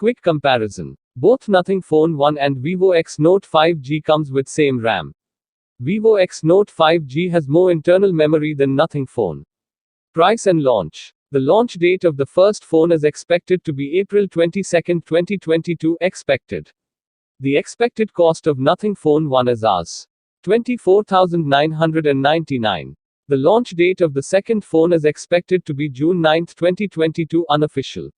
Quick comparison. Both Nothing Phone 1 and Vivo X Note 5G comes with same RAM. Vivo X Note 5G has more internal memory than Nothing Phone. Price and launch. The launch date of the first phone is expected to be April 22, 2022. The expected cost of Nothing Phone 1 is Rs. 24,999. The launch date of the second phone is expected to be June 9, 2022. Unofficial.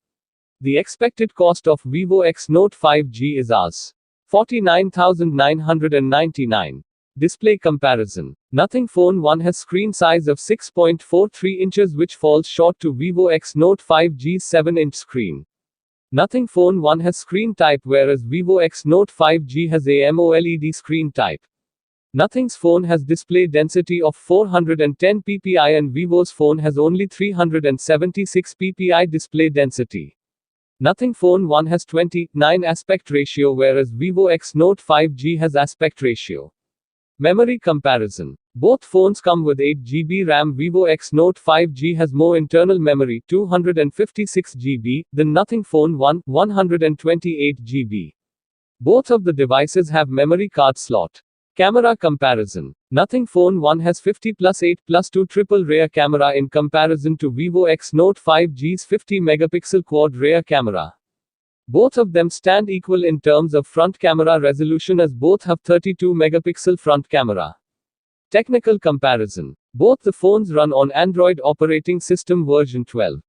The expected cost of Vivo X Note 5G is Rs. 49,999. Display comparison. Nothing Phone 1 has screen size of 6.43 inches, which falls short to Vivo X Note 5G's 7-inch screen. Nothing Phone 1 has screen type, whereas Vivo X Note 5G has AMOLED screen type. Nothing's phone has display density of 410 ppi and Vivo's phone has only 376 ppi display density. Nothing Phone 1 has 29 aspect ratio, whereas Vivo X Note 5G has aspect ratio. Memory comparison. Both phones come with 8GB RAM. Vivo X Note 5G has more internal memory, 256GB, than Nothing Phone 1, 128GB. Both of the devices have memory card slot. Camera comparison. Nothing Phone 1 has 50+8+2 triple rear camera in comparison to Vivo X Note 5G's 50 megapixel quad rear camera. Both of them stand equal in terms of front camera resolution, as both have 32 megapixel front camera. Technical comparison. Both the phones run on Android operating system version 12.